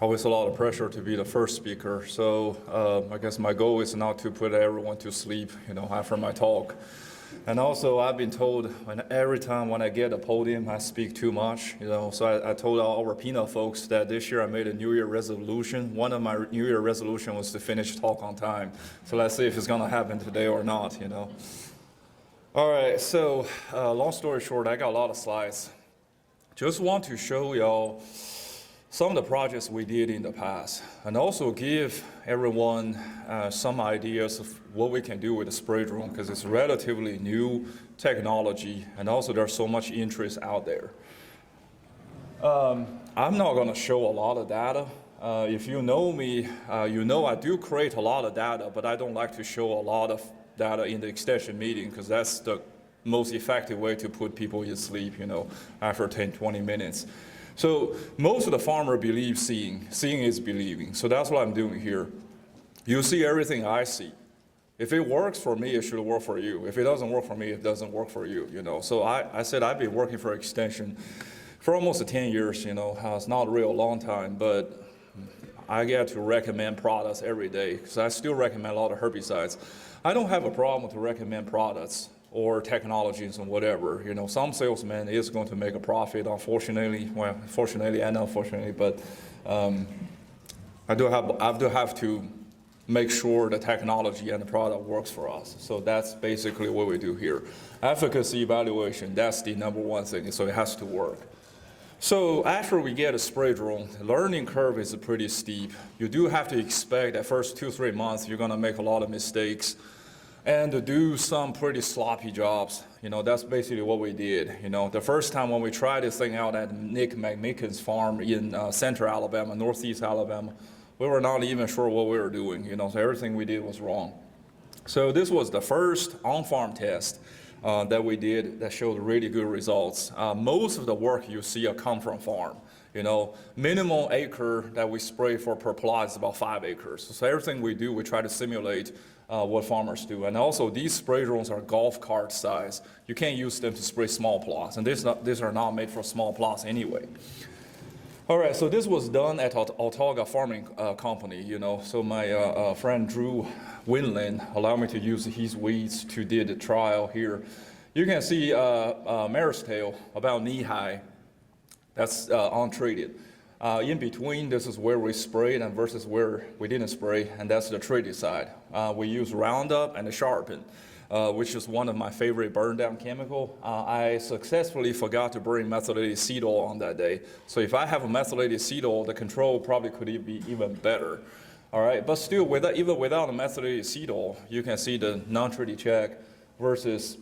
always a lot of pressure to be the first speaker. So I guess my goal is not to put everyone to sleep, after my talk. And also, I've been told every time when I get a podium, I speak too much. So I told our peanut folks that this year I made a New Year resolution. One of my New Year resolution was to finish talk on time. So let's see if it's going to happen today or not. All right. So long story short, I got a lot of slides. Just want to show y'all some of the projects we did in the past, and also give everyone some ideas of what we can do with the spray drone, because it's relatively new technology, and also there's so much interest out there. I'm not going to show a lot of data. If you know me, you know I do create a lot of data, but I don't like to show a lot of data in the extension meeting, because that's the most effective way to put people in sleep, after 10, 20 minutes. So most of the farmer believe seeing is believing. So that's what I'm doing here. You see everything I see. If it works for me, it should work for you. If it doesn't work for me, it doesn't work for you. So I said I've been working for extension for almost 10 years. It's not a real long time, but I get to recommend products every day, because I still recommend a lot of herbicides. I don't have a problem to recommend products or technologies and whatever. Some salesman is going to make a profit, unfortunately. Well, fortunately and unfortunately, but I do have to make sure the technology and the product works for us. So that's basically what we do here. Efficacy evaluation, that's the number one thing, so it has to work. So after we get a spray drone, the learning curve is pretty steep. You do have to expect that first 2-3 months you're gonna make a lot of mistakes and to do some pretty sloppy jobs. That's basically what we did. The first time when we tried this thing out at Nick McMicken's farm in central Alabama, northeast Alabama, we were not even sure what we were doing. So everything we did was wrong. So this was the first on-farm test that we did that showed really good results. Most of the work you see come from farm. Minimum acre that we spray for per plot is about 5 acres. So everything we do, we try to simulate what farmers do. And also, these spray drones are golf cart size. You can't use them to spray small plots, and these are not made for small plots anyway. All right, so this was done at Autauga Farming Company. So my friend Drew Winland allowed me to use his weeds to do the trial here. You can see mare's tail about knee high. That's untreated. In between, this is where we sprayed and versus where we didn't spray, and that's the treated side. We use Roundup and the Sharpen, which is one of my favorite burn down chemical. I successfully forgot to bring methylated seed oil on that day. So if I have a methylated seed oil, the control probably could be even better. All right, but still, even without a methylated seed oil, you can see the non-treated check versus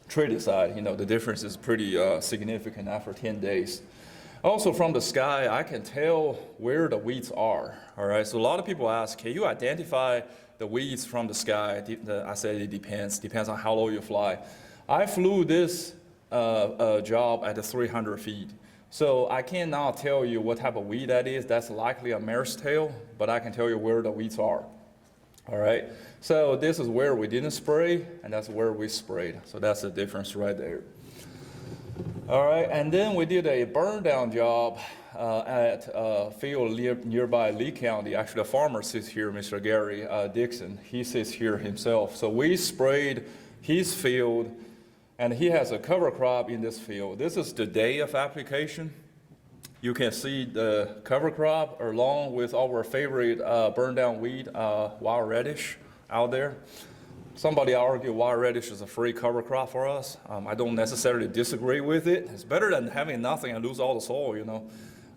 treated side. The difference is pretty significant after 10 days. Also, from the sky, I can tell where the weeds are. All right, so a lot of people ask, can you identify the weeds from the sky? I said it depends on how low you fly. I flew this job at 300 feet. So I cannot tell you what type of weed that is. That's likely a mare's tail, but I can tell you where the weeds are. All right, so this is where we didn't spray, and that's where we sprayed. So that's the difference right there. All right, and then we did a burn down job at a field nearby Lee County. Actually, a farmer sits here, Mr. Gary Dixon. He sits here himself. So we sprayed his field, and he has a cover crop in this field. This is the day of application. You can see the cover crop along with our favorite burn down weed, wild radish, out there. Somebody argued wild radish is a free cover crop for us. I don't necessarily disagree with it. It's better than having nothing and lose all the soil,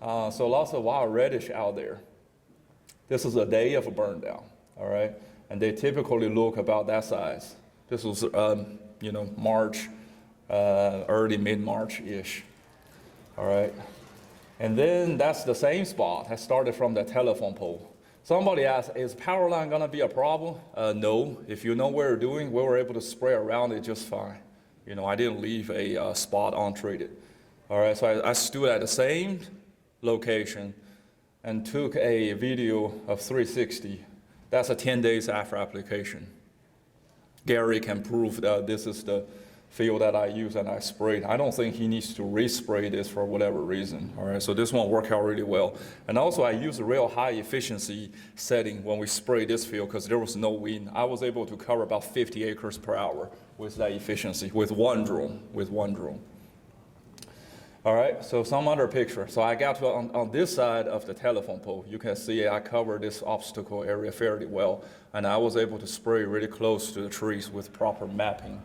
So lots of wild radish out there. This is a day of a burn down, all right? And they typically look about that size. This was, March, early mid-March-ish, all right? And then that's the same spot. I started from the telephone pole. Somebody asked, is power line gonna be a problem? No, if you know what we're doing, we were able to spray around it just fine. I didn't leave a spot untreated. All right, so I stood at the same location and took a video of 360. That's 10 days after application. Gary can prove that this is the field that I use and I sprayed. I don't think he needs to respray this for whatever reason. All right, so this one worked out really well. And also I used a real high efficiency setting when we sprayed this field because there was no wind. I was able to cover about 50 acres per hour with that efficiency with one drone. All right, so some other picture. So I got to on this side of the telephone pole. You can see I covered this obstacle area fairly well, and I was able to spray really close to the trees with proper mapping.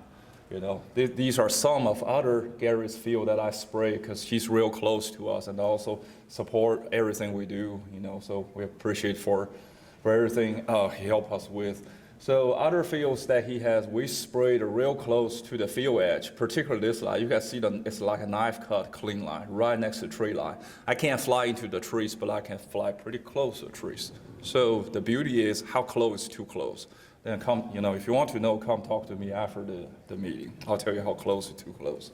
You know, these are some of other Gary's field that I spray because he's real close to us and also support everything we do. You know, so we appreciate for everything he helped us with. So other fields that he has, we sprayed real close to the field edge, particularly this line. You can see it's like a knife cut clean line right next to the tree line. I can't fly into the trees, but I can fly pretty close to the trees. So the beauty is how close is too close. Then come, you know, if you want to know, come talk to me after the meeting. I'll tell you how close is too close.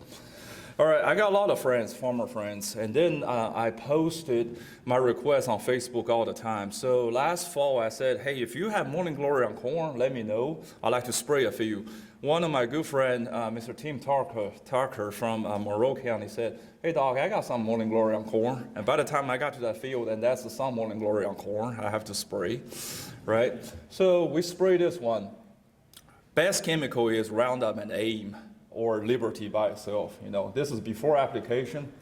All right, I got a lot of friends, former friends, and then I posted my requests on Facebook all the time. So last fall I said, hey, if you have morning glory on corn, let me know. I'd like to spray a few. One of my good friend, Mr. Tim Tarker from Monroe County said, hey Doc, I got some morning glory on corn. And by the time I got to that field, and that's the some morning glory on corn, I have to spray, right? So we spray this one. Best chemical is Roundup and AIM, or Liberty by itself. You know, this is before application.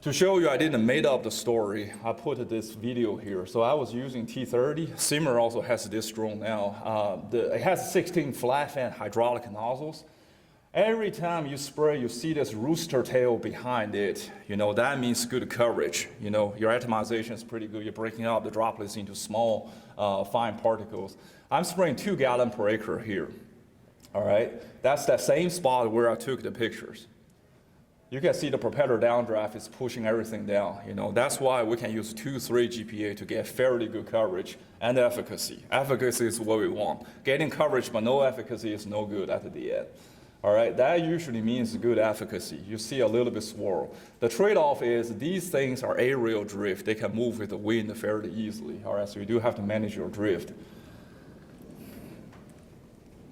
To show you I didn't make up the story, I put this video here. So I was using T30. Simmer also has this drone now. It has 16 flat fan hydraulic nozzles. Every time you spray, you see this rooster tail behind it. You know, that means good coverage. You know, your atomization is pretty good. You're breaking up the droplets into small, fine particles. I'm spraying 2 gallons per acre here. All right, that's that same spot where I took the pictures. You can see the propeller downdraft is pushing everything down. You know, that's why we can use 2-3 GPA to get fairly good coverage and efficacy. Efficacy is what we want. Getting coverage but no efficacy is no good at the end. All right, that usually means good efficacy. You see a little bit swirl. The trade-off is these things are aerial drift. They can move with the wind fairly easily. All right, so you do have to manage your drift.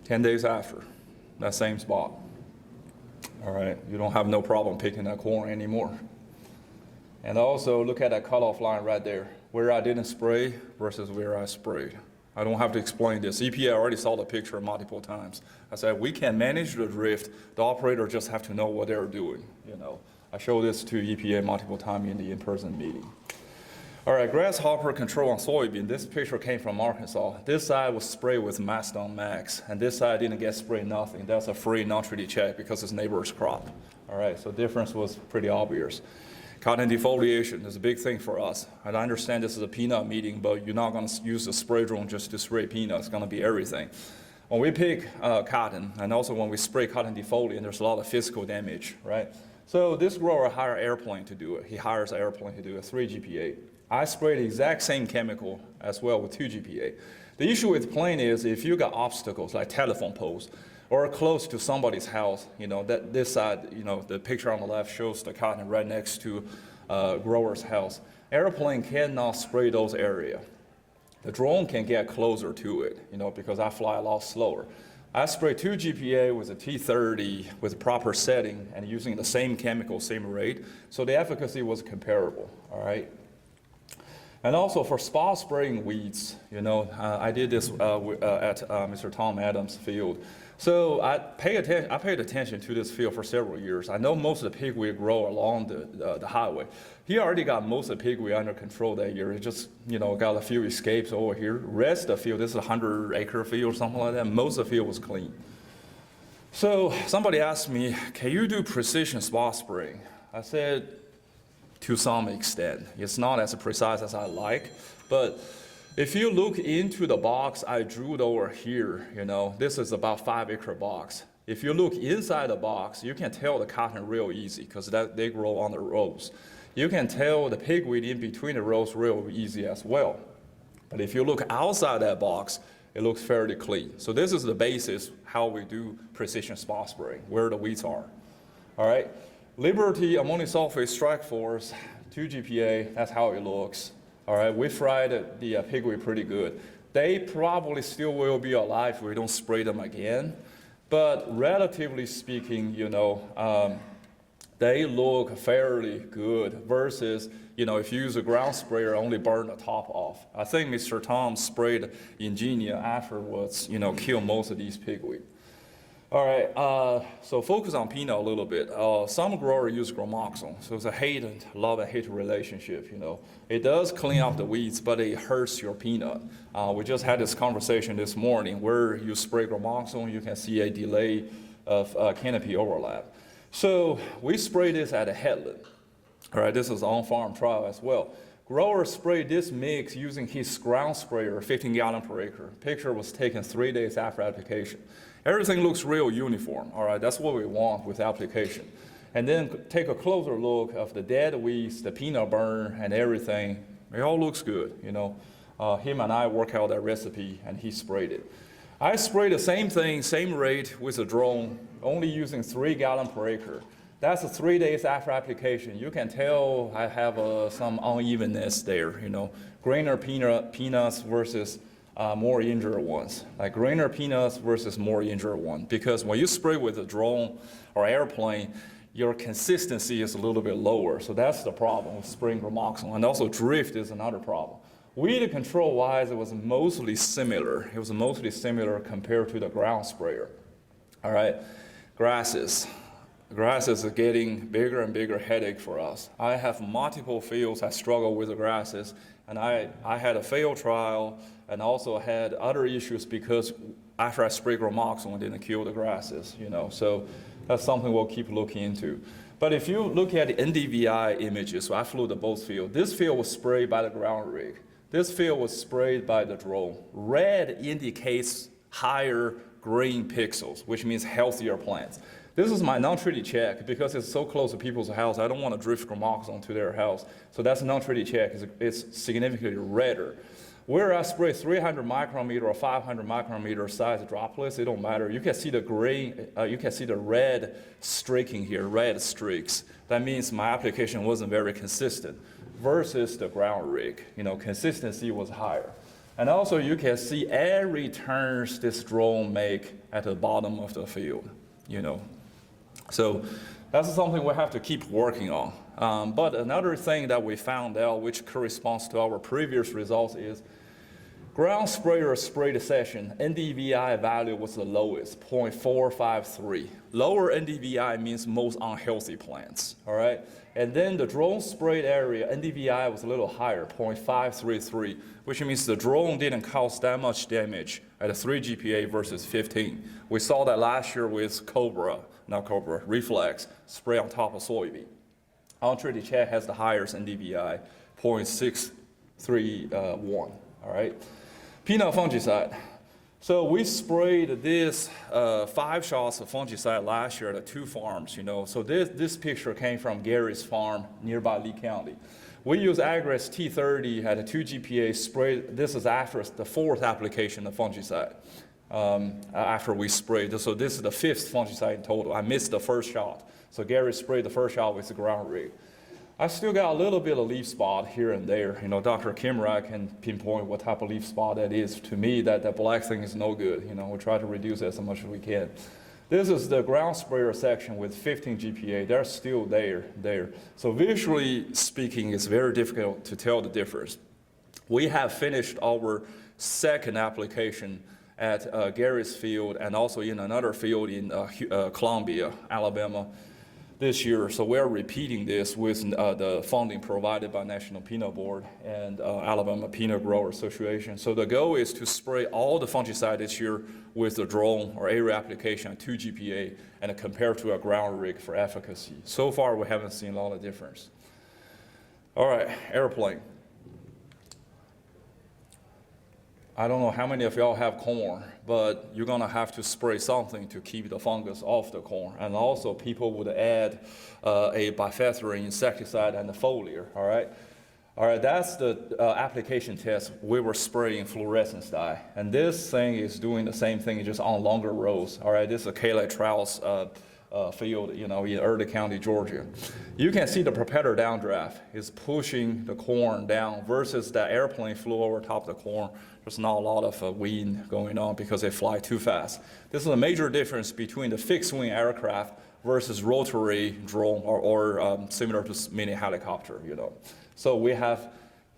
10 days after, that same spot. All right, you don't have no problem picking that corn anymore. And also look at that cutoff line right there, where I didn't spray versus where I sprayed. I don't have to explain this. EPA already saw the picture multiple times. I said, we can manage the drift. The operator just have to know what they're doing. You know, I showed this to EPA multiple times in the in-person meeting. All right, grasshopper control on soybean. This picture came from Arkansas. This side was sprayed with Mastone Max, and this side didn't get sprayed nothing. That's a free non-treaty check because it's neighbor's crop. All right, so difference was pretty obvious. Cotton defoliation is a big thing for us. And I understand this is a peanut meeting, but you're not going to use the spray drone just to spray peanuts. It's going to be everything. When we pick cotton, and also when we spray cotton defoliant, there's a lot of physical damage, right? So this grower hired an airplane to do it. He hires an airplane to do it, 3 GPA. I sprayed the exact same chemical as well with 2 GPA. The issue with plane is if you got obstacles like telephone poles or close to somebody's house, you know, that this side, you know, the picture on the left shows the cotton right next to grower's house. Airplane cannot spray those areas. The drone can get closer to it, you know, because I fly a lot slower. I sprayed 2 GPA with a T30 with a proper setting and using the same chemical, same rate, so the efficacy was comparable, all right? And also for spot spraying weeds, you know, I did this at Mr. Tom Adams' field. So I paid attention to this field for several years. I know most of the pigweed grow along the highway. He already got most of the pigweed under control that year. He just, you know, got a few escapes over here. Rest of the field, this is a 100-acre field or something like that. Most of the field was clean. So somebody asked me, can you do precision spot spraying? I said, to some extent. It's not as precise as I like, but if you look into the box I drew over here, you know, this is about 5-acre box. If you look inside the box, you can tell the cotton real easy because they grow on the rows. You can tell the pigweed in between the rows real easy as well. But if you look outside that box, it looks fairly clean. So this is the basis how we do precision spot spraying, where the weeds are. All right. Liberty ammonium sulfate strike force, 2 GPA, that's how it looks. All right, we fried the pigweed pretty good. They probably still will be alive if we don't spray them again. But relatively speaking, they look fairly good versus, if you use a ground sprayer, only burn the top off. I think Mr. Tom sprayed Ingenia afterwards, kill most of these pigweed. All right, so focus on peanut a little bit. Some growers use Gramoxone, so it's a love and hate relationship, It does clean up the weeds, but it hurts your peanut. We just had this conversation this morning where you spray Gramoxone, you can see a delay of canopy overlap. So we spray this at a headland. All right, this is on-farm trial as well. Grower sprayed this mix using his ground sprayer, 15 gallon per acre. Picture was taken 3 days after application. Everything looks real uniform, all right? That's what we want with application. And then take a closer look of the dead weeds, the peanut burn, and everything. It all looks good, Him and I worked out that recipe, and he sprayed it. I sprayed the same thing, same rate with a drone, only using 3 gallon per acre. That's 3 days after application. You can tell I have some unevenness there, Greener peanuts versus more injured ones, like greener peanuts versus more injured ones. Because when you spray with a drone or airplane, your consistency is a little bit lower. So that's the problem with spraying Gramoxone. And also drift is another problem. Weed control-wise, it was mostly similar. It was mostly similar compared to the ground sprayer. All right, grasses. Grasses are getting bigger and bigger headache for us. I have multiple fields I struggle with the grasses, and I had a failed trial and also had other issues because after I sprayed Gramoxone, it didn't kill the grasses, So that's something we'll keep looking into. But if you look at the NDVI images, so I flew the both field. This field was sprayed by the ground rig. This field was sprayed by the drone. Red indicates higher green pixels, which means healthier plants. This is my non-treated check because it's so close to people's house. I don't want to drift Gramoxone to their house. So that's a non-treated check. It's significantly redder. Where I spray 300 micrometer or 500 micrometer size droplets, it don't matter. You can see the green, you can see the red streaking here, red streaks. That means my application wasn't very consistent versus the ground rig. Consistency was higher. And also you can see every turns this drone make at the bottom of the field, So that's something we have to keep working on. But another thing that we found out, which corresponds to our previous results, is ground sprayer sprayed session, NDVI value was the lowest, 0.453. Lower NDVI means most unhealthy plants, all right? And then the drone sprayed area, NDVI was a little higher, 0.533, which means the drone didn't cause that much damage at a 3 GPA versus 15. We saw that last year with Reflex, spray on top of soybean. Untreated check has the highest NDVI, 0.631, all right? Peanut fungicide. So we sprayed this 5 shots of fungicide last year at 2 farms, So this picture came from Gary's farm nearby Lee County. We use Agris T30 at a 2 GPA spray. This is after the 4th application of fungicide after we sprayed. So this is the 5th fungicide in total. I missed the first shot. So Gary sprayed the first shot with the ground rig. I still got a little bit of leaf spot here and there. Dr. Kimrai can pinpoint what type of leaf spot that is. To me, that black thing is no good. We try to reduce it as much as we can. This is the ground sprayer section with 15 GPA. They're still there. So visually speaking, it's very difficult to tell the difference. We have finished our 2nd application at Gary's field and also in another field in Columbia, Alabama, this year. So we're repeating this with the funding provided by National Peanut Board and Alabama Peanut Grower Association. So the goal is to spray all the fungicide this year with the drone or area application at 2 GPA and compare to a ground rig for efficacy. So far, we haven't seen a lot of difference. All right, airplane. I don't know how many of y'all have corn, but you're gonna have to spray something to keep the fungus off the corn. And also people would add a bifenthrin insecticide and a foliar, all right? All right, that's the application test. We were spraying fluorescence dye. And this thing is doing the same thing, just on longer rows, all right? This is a Kayla Trout's field, in Early County, Georgia. You can see the propeller downdraft is pushing the corn down versus that airplane flew over top of the corn. There's not a lot of wind going on because they fly too fast. This is a major difference between the fixed-wing aircraft versus rotary drone or similar to mini helicopter, So we have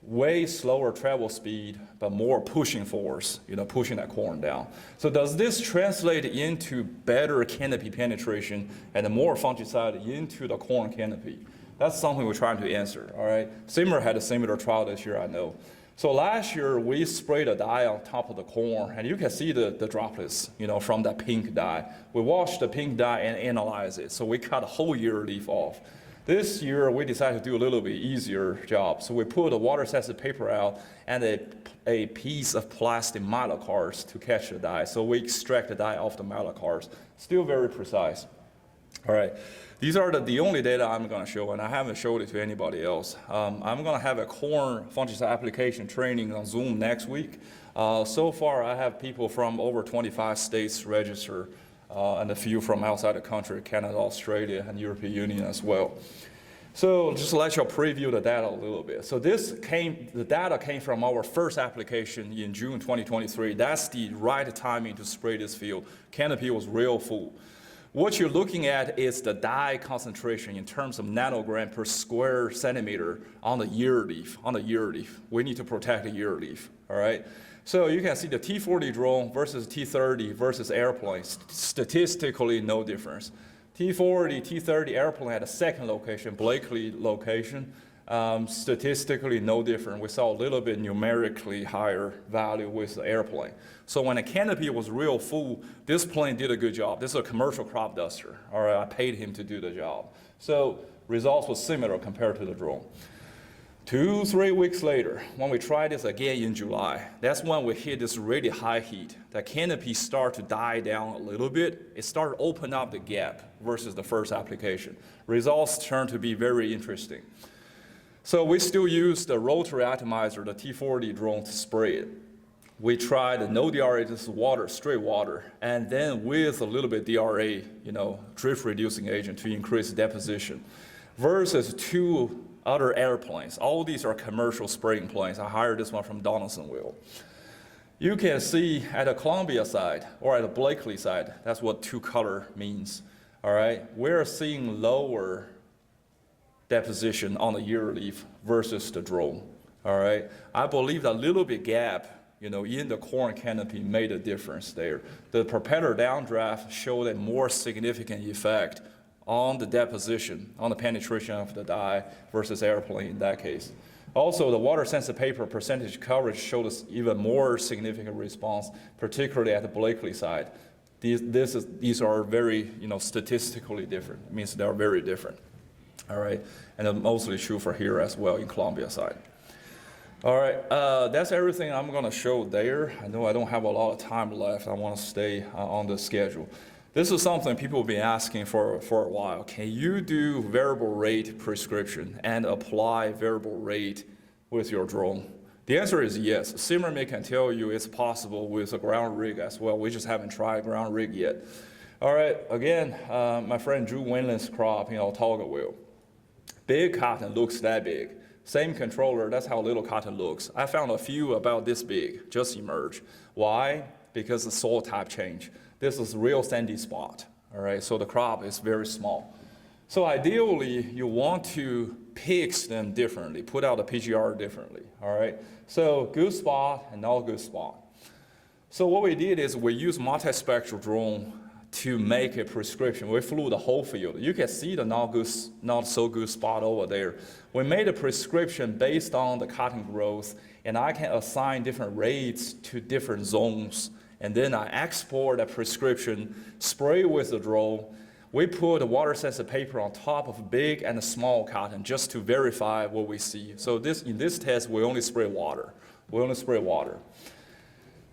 way slower travel speed, but more pushing force, pushing that corn down. So does this translate into better canopy penetration and more fungicide into the corn canopy? That's something we're trying to answer, all right? Simmer had a similar trial this year, I know. So last year, we sprayed a dye on top of the corn, and you can see the droplets, from that pink dye. We washed the pink dye and analyzed it, so we cut a whole year leaf off. This year, we decided to do a little bit easier job. So we put a water-sensitive paper out and a piece of plastic milo cards to catch the dye. So we extract the dye off the milo cards. Still very precise. All right, these are the only data I'm going to show, and I haven't showed it to anybody else. I'm going to have a corn fungicide application training on Zoom next week. So far, I have people from over 25 states register, and a few from outside the country, Canada, Australia, and European Union as well. So just to let you preview the data a little bit. So the data came from our first application in June 2023. That's the right timing to spray this field. Canopy was real full. What you're looking at is the dye concentration in terms of nanogram per square centimeter on the year leaf. We need to protect the year leaf, all right? So you can see the T40 drone versus T30 versus airplanes. Statistically, no difference. T40, T30 airplane had a second location, Blakely location. Statistically, no different. We saw a little bit numerically higher value with the airplane. So when the canopy was real full, this plane did a good job. This is a commercial crop duster. All right, I paid him to do the job. So results was similar compared to the drone. 2-3 weeks later, when we tried this again in July, that's when we hit this really high heat. The canopy started to die down a little bit. It started to open up the gap versus the first application. Results turned to be very interesting. So we still use the rotary atomizer, the T40 drone, to spray it. We tried no DRA, just water, straight water, and then with a little bit DRA, drift reducing agent to increase deposition, versus 2 other airplanes. All these are commercial spraying planes. I hired this one from Donaldsonville. You can see at the Columbia side or at the Blakely side, that's what 2 color means, all right? We're seeing lower deposition on the year leaf versus the drone, all right? I believe that little bit gap, in the corn canopy made a difference there. The propeller downdraft showed a more significant effect on the deposition, on the penetration of the dye versus airplane in that case. Also, the water-sensitive paper percentage coverage showed us even more significant response, particularly at the Blakely side. These are very, statistically different. It means they are very different. All right, and it's mostly true for here as well in Columbia side. All right, that's everything I'm going to show there. I know I don't have a lot of time left. I want to stay on the schedule. This is something people have been asking for a while. Can you do variable rate prescription and apply variable rate with your drone? The answer is yes. Simmer can tell you it's possible with a ground rig as well. We just haven't tried ground rig yet. All right, again, my friend Drew Winland's crop in Otaugaville. Big cotton looks that big. Same controller, that's how little cotton looks. I found a few about this big just emerge. Why? Because the soil type change. This is real sandy spot, all right? So the crop is very small. So ideally, you want to pick them differently, put out a PGR differently, all right? So good spot and not good spot. So what we did is we used multispectral drone to make a prescription. We flew the whole field. You can see the not so good spot over there. We made a prescription based on the cotton growth, and I can assign different rates to different zones. And then I export a prescription, spray with the drone. We put a water-sensitive paper on top of big and small cotton just to verify what we see. So in this test, we only spray water.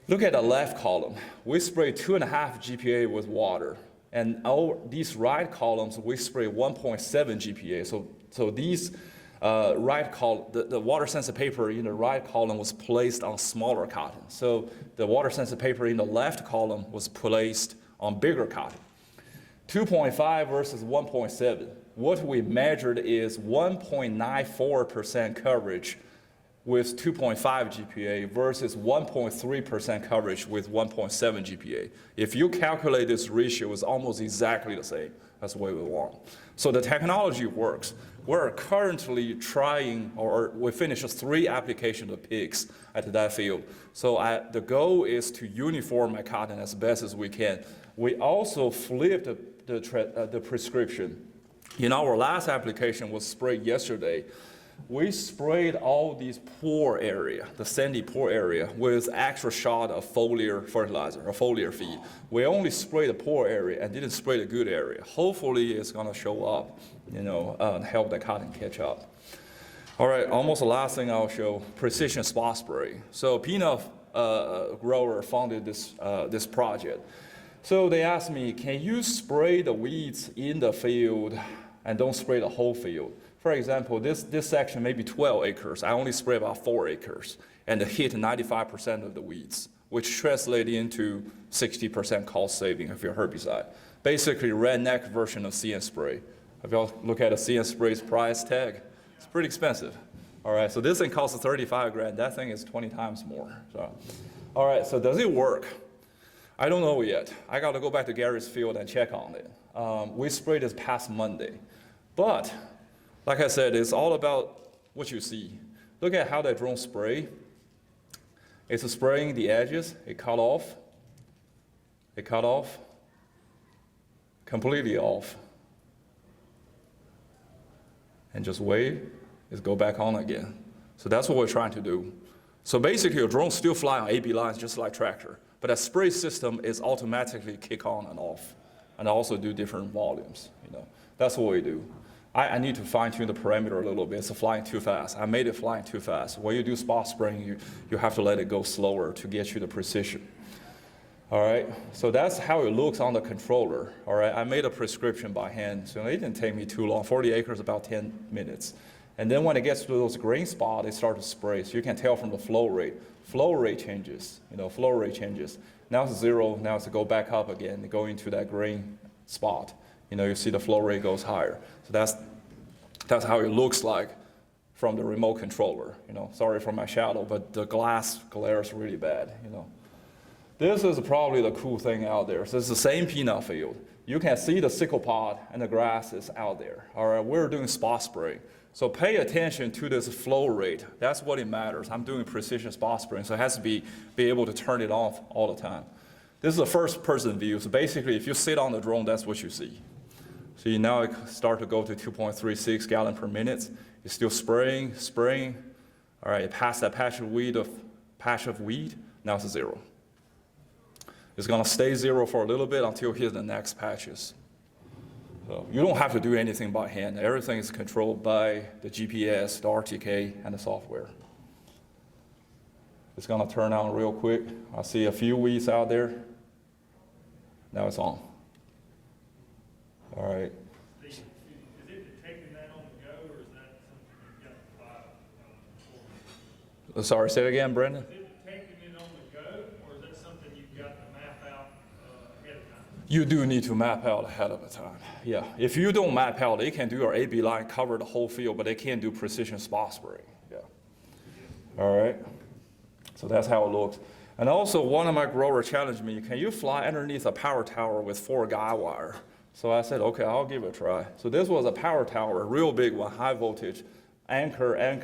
Look at the left column. We spray 2.5 GPA with water. And these right columns, we spray 1.7 GPA. So these right column, the water-sensitive paper in the right column was placed on smaller cotton. So the water-sensitive paper in the left column was placed on bigger cotton. 2.5 versus 1.7. What we measured is 1.94% coverage with 2.5 GPA versus 1.3% coverage with 1.7 GPA. If you calculate this ratio, it's almost exactly the same. That's the way we want. So the technology works. We're currently trying, or we finished 3 applications of PICS at that field. So the goal is to uniform my cotton as best as we can. We also flipped the prescription. In our last application was sprayed yesterday. We sprayed all these pore area, the sandy pore area, with extra shot of foliar fertilizer, or foliar feed. We only sprayed the pore area and didn't spray the good area. Hopefully it's gonna show up, and help the cotton catch up. All right, almost the last thing I'll show, precision spot spray. So peanut grower funded this project. So they asked me, can you spray the weeds in the field and don't spray the whole field? For example, this section may be 12 acres. I only spray about 4 acres and hit 95% of the weeds, which translates into 60% cost saving of your herbicide. Basically, redneck version of See & Spray. If y'all look at a See & Spray's price tag, it's pretty expensive. All right, so this thing costs 35 grand. That thing is 20 times more. So, all right, so does it work? I don't know yet. I got to go back to Gary's field and check on it. We sprayed this past Monday, but like I said, it's all about what you see. Look at how that drone spray. It's spraying the edges, it cut off, completely off. And just wait, it's go back on again. So that's what we're trying to do. So basically your drone still fly on AB lines just like tractor, but that spray system is automatically kick on and off, and also do different volumes. That's what we do. I need to fine-tune the parameter a little bit. It's flying too fast. I made it flying too fast. When you do spot spraying, you have to let it go slower to get you the precision. All right, so that's how it looks on the controller. All right, I made a prescription by hand, so it didn't take me too long. 40 acres, about 10 minutes. And then when it gets to those green spots, it starts to spray. So you can tell from the flow rate. Flow rate changes, flow rate changes. Now it's 0, now it's go back up again, go into that green spot. You see the flow rate goes higher. So that's how it looks like from the remote controller. Sorry for my shadow, but the glass glares really bad. This is probably the cool thing out there. So it's the same peanut field. You can see the sickle pod and the grass is out there. All right, we're doing spot spray. So pay attention to this flow rate. That's what it matters. I'm doing precision spot spraying, so it has to be able to turn it off all the time. This is a first-person view. So basically, if you sit on the drone, that's what you see. See, now it start to go to 2.36 gallon per minute. It's still spraying. All right, it passed that patch of weed, now it's 0. It's gonna stay 0 for a little bit until it hits the next patches. So you don't have to do anything by hand. Everything is controlled by the GPS, the RTK, and the software. It's gonna turn on real quick. I see a few weeds out there. Now it's on. All right. Is it detecting that on the go, or is that something you've got to fly? Sorry, say it again, Brendan. Is it detecting it on the go, or is that something you've got to map out ahead of time? You do need to map out ahead of time. Yeah. If you don't map out, they can do our AB line, cover the whole field, but they can't do precision spot spraying. Yeah. All right. So that's how it looks. And also, one of my growers challenged me, can you fly underneath a power tower with 4 guy wire? So I said, okay, I'll give it a try. So this was a power tower, a real big one, high voltage, anchor, and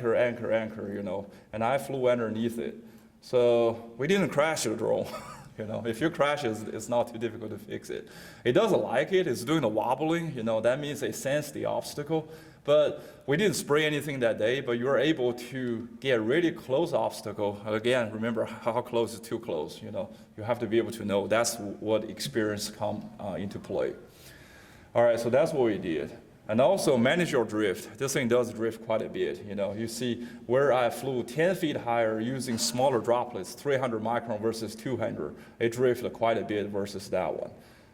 I flew underneath it. So we didn't crash the drone. If you crash it, it's not too difficult to fix it. It doesn't like it, it's doing the wobbling, that means it sensed the obstacle. But we didn't spray anything that day, but you were able to get really close obstacle. Again, remember how close is too close, You have to be able to know. That's what experience come into play. All right, so that's what we did. And also manage your drift. This thing does drift quite a bit. You see where I flew 10 feet higher using smaller droplets, 300 micron versus 200. It drifted quite a bit versus that one.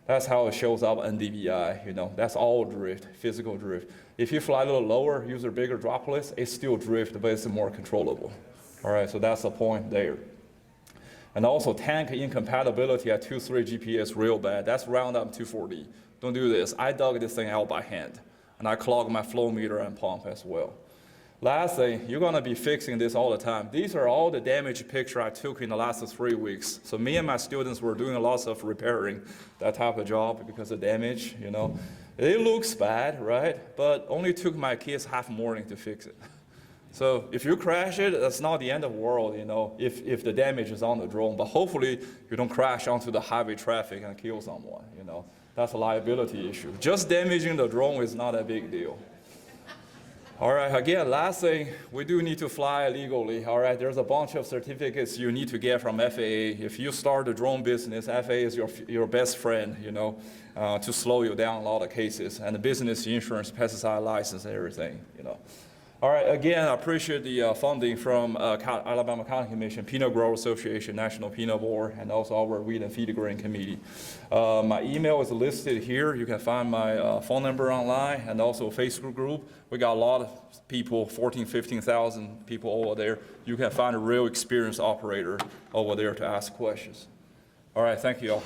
That's how it shows up on DVI. That's all drift, physical drift. If you fly a little lower, use a bigger droplets, it still drifts, but it's more controllable. All right, so that's the point there. And also tank incompatibility at 2.3 GPS real bad. That's Roundup 240. don't do this. I dug this thing out by hand, and I clogged my flow meter and pump as well. Last thing, you're gonna be fixing this all the time. These are all the damage picture I took in the last 3 weeks. So me and my students were doing lots of repairing that type of job because of damage, you know. It looks bad, right? But only took my kids half morning to fix it. So if you crash it, that's not the end of the world, you know, if the damage is on the drone. But hopefully you don't crash onto the highway traffic and kill someone, you know. That's a liability issue. Just damaging the drone is not a big deal. All right, again, last thing, we do need to fly legally. All right, there's a bunch of certificates you need to get from FAA. If you start a drone business, FAA is your best friend, you know, to slow you down a lot of cases, and the business insurance, pesticide license, and everything, you know. All right, again, I appreciate the funding from Alabama County Commission, Peanut Grower Association, National Peanut Board, and also our Wheat and Feed Grain Committee. My email is listed here. You can find my phone number online and also a Facebook group. We got a lot of people, 15,000 people over there. You can find a real experienced operator over there to ask questions. All right, thank you all.